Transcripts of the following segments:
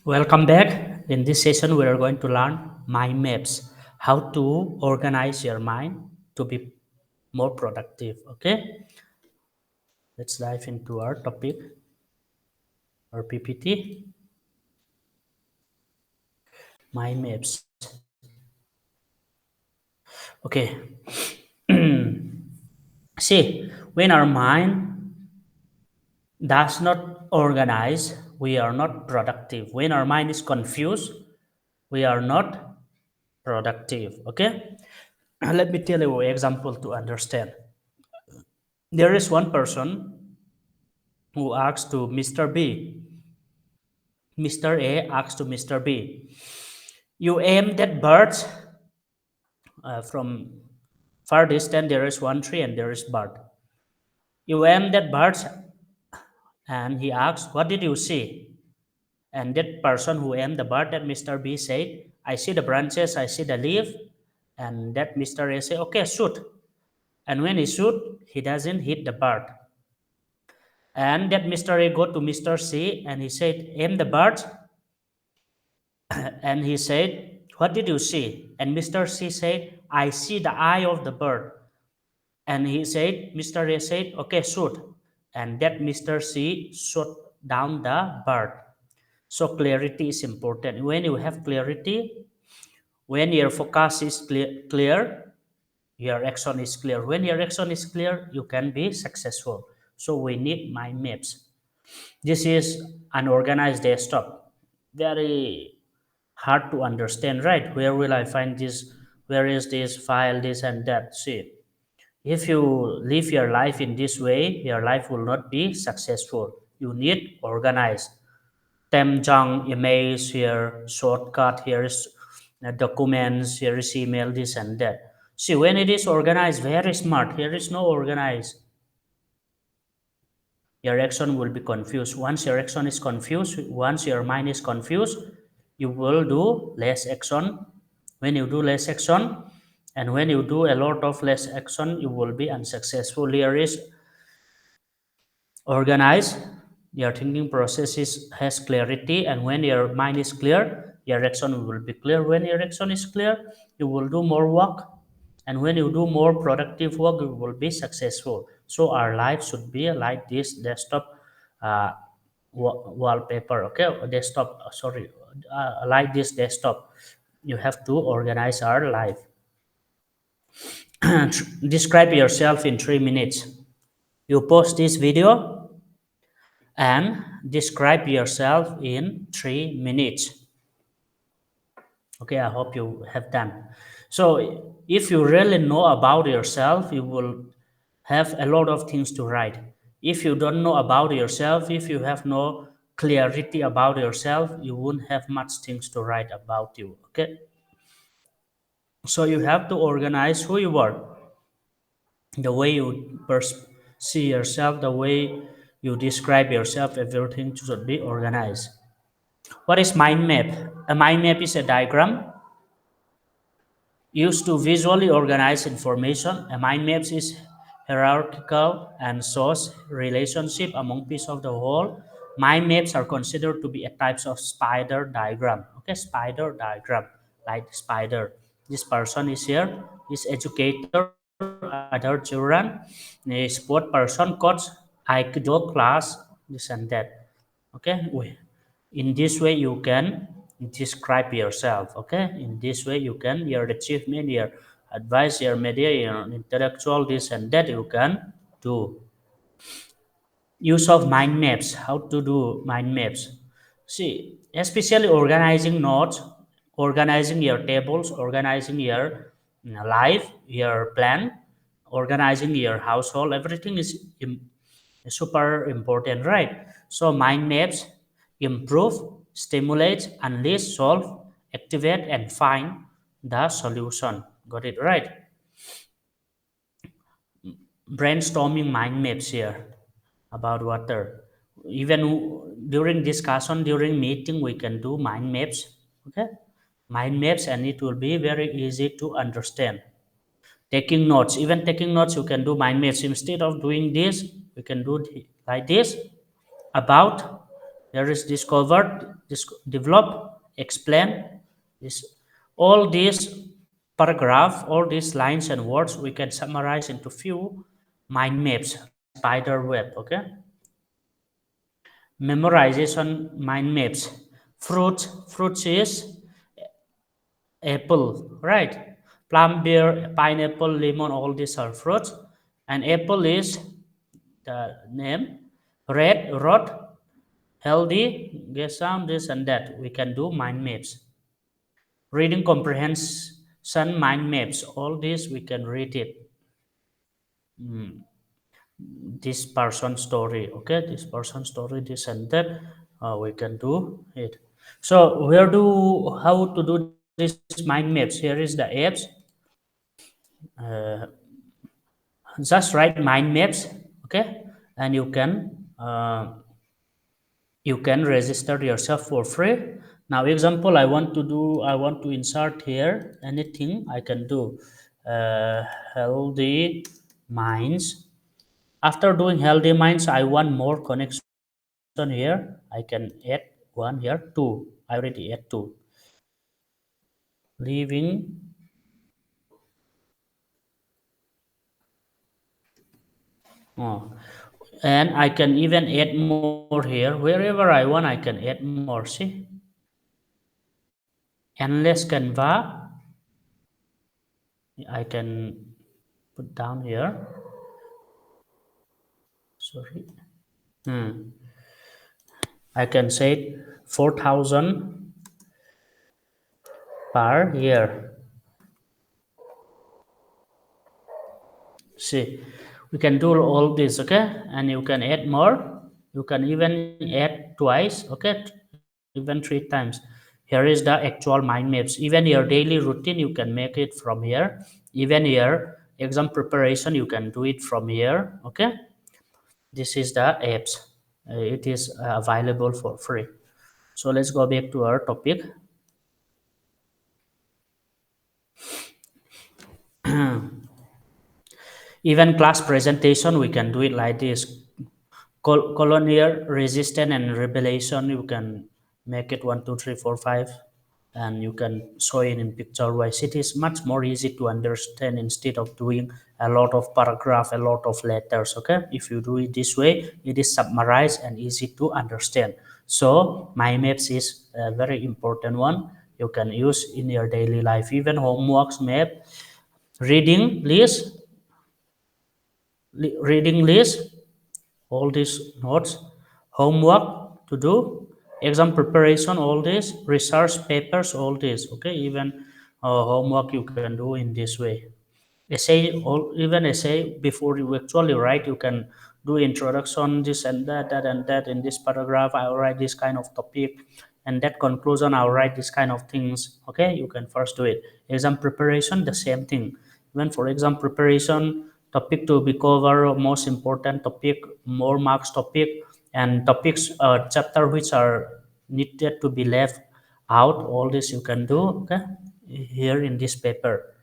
Welcome back. In this session, we are going to learn mind maps, how to organize your mind to be more productive. Okay, let's dive into our topic or PPT. Mind maps. Okay, see, when our mind does not organize, we are not productive. When our mind is confused, we are not productive. Okay, let me tell you an example to understand. There is one person who asks to Mr. B. Mr. A asks to Mr. B, you aim that birds from far distance, there is one tree and there is bird. You aim that birds, and he asks, what did you see? And that person who aimed the bird, that Mr. B said, I see the branches, I see the leaf. And that Mr. A said, okay, shoot. And when he shoot, he doesn't hit the bird. And that Mr. A go to Mr. C and he said, aim the bird. And he said, what did you see? And Mr. C said, I see the eye of the bird. And he said, Mr. A said, okay, shoot. And that Mr. C shot down the bird. So clarity is important. When you have clarity, when your focus is clear, your action is clear. When your action is clear, you can be successful. So we need mind maps. This is an organized desktop. Very hard to understand, right? Where will I find this? Where is this file, this and that? See, if you live your life in this way, your life will not be successful. You need organized. Temjang emails here, shortcut here is documents, here is email, this and that. See, when it is organized, very smart. Here is no organized. Your action will be confused. Once your action is confused, once your mind is confused, you will do less action. When you do less action, and when you do a lot of less action, you will be unsuccessful. Here is organized. Your thinking process has clarity, and when your mind is clear, your action will be clear. When your action is clear, you will do more work, and when you do more productive work, you will be successful. So our life should be like this desktop uh, wallpaper. Okay, desktop. Sorry, like this desktop. You have to organize our life. Describe yourself in 3 minutes. You post this video and describe yourself in 3 minutes. Okay, I hope you have done. So if you really know about yourself, you will have a lot of things to write. If you don't know about yourself, if you have no clarity about yourself, you won't have much things to write about you. Okay, so you have to organize who you are, the way you see yourself, the way you describe yourself. Everything should be organized. What is mind map? A mind map is a diagram used to visually organize information. A mind map is hierarchical and shows relationship among pieces of the whole. Mind maps are considered to be a types of spider diagram. Okay, spider diagram, like spider. This person is here, is educator, other children, a sport person, coach, aikido class, this and that. Okay, in this way you can describe yourself. Okay, in this way you can your achievement, your advice, your media, your intellectual, this and that you can do. Use of mind maps, how to do mind maps. See, especially organizing notes, organizing your tables, organizing your life, your plan, organizing your household, everything is super important, right? So mind maps improve, stimulate, unleash, solve, activate, and find the solution. Got it right? Brainstorming mind maps here about water. Even during discussion, during meeting, we can do mind maps. Okay, mind maps, and it will be very easy to understand. Taking notes, even taking notes, you can do mind maps. Instead of doing this, we can do like this. About, there is discovered, develop, explain. This, all these paragraph, all these lines and words we can summarize into few mind maps, spider web. Okay, memorization mind maps. Fruits is apple, right? Plum, beer, pineapple, lemon, all these are fruits. And apple is the name. Red, rod, healthy, get some, this and that. We can do mind maps. Reading comprehension mind maps. All this we can read it. This person story, okay? This person story, this and that. We can do it. So how to do this mind maps? Here is the apps. Uh, just write mind maps, okay, and you can register yourself for free. Now example, I want to insert here anything I can do. uh, Healthy minds. After doing healthy minds, I want more connection here. I can add one here, two. I already add two. Living. Oh, and I can even add more here. Wherever I want, I can add more. See, endless canva. I can put down here. Sorry. I can say 4,000 per year. See, we can do all this, okay, and you can add more. You can even add twice, okay, even three times. Here is the actual mind maps. Even your daily routine you can make it from here. Even your exam preparation you can do it from here, okay. This is the apps. It is available for free. So let's go back to our topic. Even class presentation we can do it like this. Colonial resistance and rebellion, you can make it 1 2 3 4 5, and you can show it in picture wise. It is much more easy to understand instead of doing a lot of paragraph, a lot of letters, okay. If you do it this way, it is summarized and easy to understand. So my maps is a very important one. You can use in your daily life. Even homeworks map, reading list, reading list, all these notes, homework to do, exam preparation, all this, research papers, all this, okay. Even homework you can do in this way. Essay, or even essay, before you actually write, you can do introduction, this and that and that. In this paragraph I'll write this kind of topic, and that conclusion I'll write this kind of things, okay. You can first do it. Exam preparation, the same thing. Even for exam preparation, topic to be covered, most important topic, more marks topic, and topics, chapter which are needed to be left out, all this you can do, okay, here in this paper,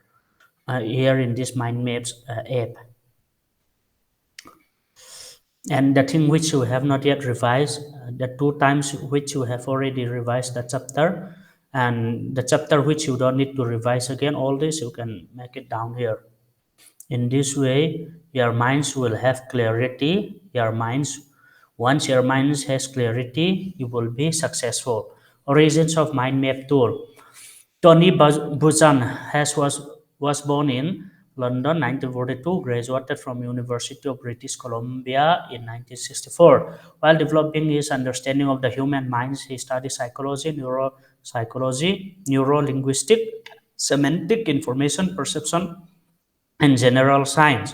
here in this mind maps app. And the thing which you have not yet revised, the two times which you have already revised the chapter, and the chapter which you don't need to revise again, all this you can make it down here. In this way your minds will have clarity. Your minds, once your minds has clarity, you will be successful. Origins of mind map tool. Tony Buzan was born in London 1942, graduated from University of British Columbia in 1964. While developing his understanding of the human minds, he studied psychology, neuropsychology, neurolinguistic, semantic, information perception, and general science.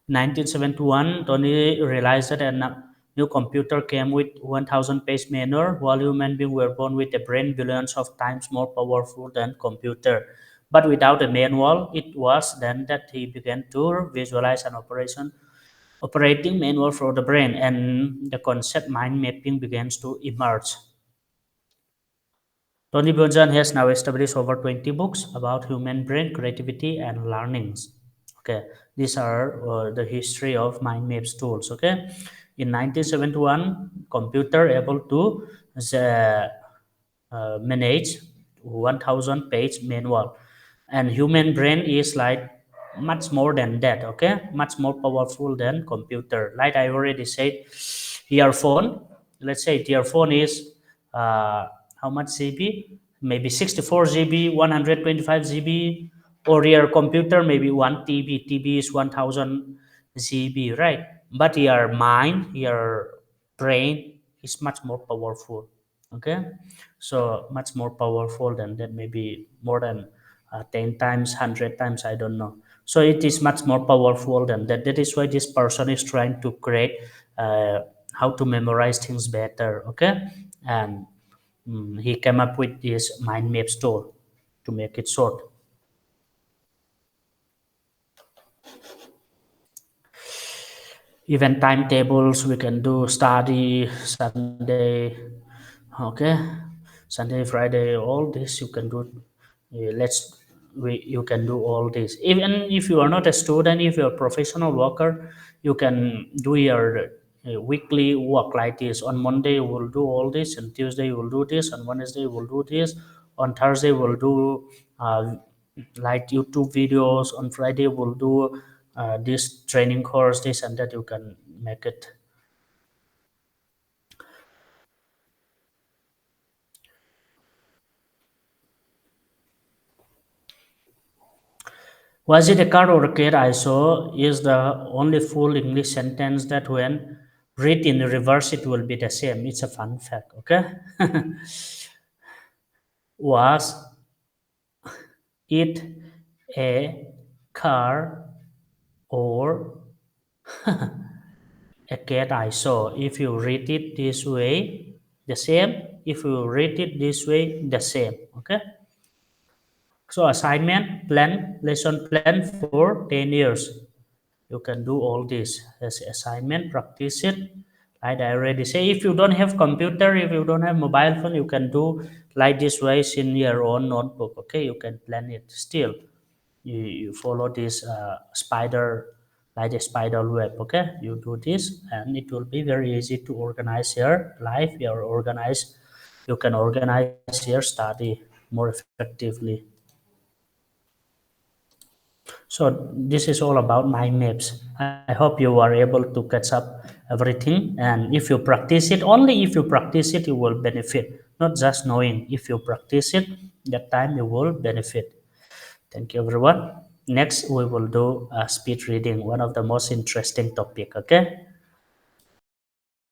1971, Tony realized that a new computer came with 1,000-page manual, while human beings were born with a brain billions of times more powerful than computer. But without a manual, it was then that he began to visualize an operating manual for the brain, and the concept mind mapping begins to emerge. Tony Buzan has now established over 20 books about human brain, creativity, and learnings. Okay, these are the history of mind maps tools. Okay, in 1971, computer able to manage 1000 page manual, and human brain is like much more than that, okay, much more powerful than computer. Like I already said, your phone, let's say your phone is how much GB, maybe 64 GB, 125 GB, or your computer maybe 1 TB is 1000 GB, right? But your mind, your brain is much more powerful, okay, so much more powerful than that, maybe more than 10 times, 100 times, I don't know. So it is much more powerful than that. That is why this person is trying to create uh, how to memorize things better, okay, and he came up with this mind maps tool to make it short. Even timetables we can do, study Sunday, okay, Sunday, Friday, all this you can do. Let's you can do all this. Even if you are not a student, if you're a professional worker, you can do your weekly work like this. On Monday you will do all this, and Tuesday you will do this, on Wednesday you will do this, on Thursday we'll do like YouTube videos, on Friday we'll do this training course, this and that. You can make it. Was it a car or a cat I saw is the only full English sentence that when read in reverse it will be the same. It's a fun fact, okay? Was it a car or a cat I saw? If you read it this way, the same. If you read it this way, the same, okay? So assignment plan, lesson plan for 10 years. You can do all this as assignment, practice it. Like I already say, if you don't have computer, if you don't have mobile phone, you can do like this ways in your own notebook, okay, you can plan it. Still you follow this spider, like a spider web, okay, you do this and it will be very easy to organize your life, your organize, you can organize your study more effectively. So this is all about mind maps. I hope you are able to catch up everything. And if you practice it, only if you practice it, you will benefit. Not just knowing. If you practice it, that time you will benefit. Thank you, everyone. Next, we will do speed reading, one of the most interesting topic. Okay.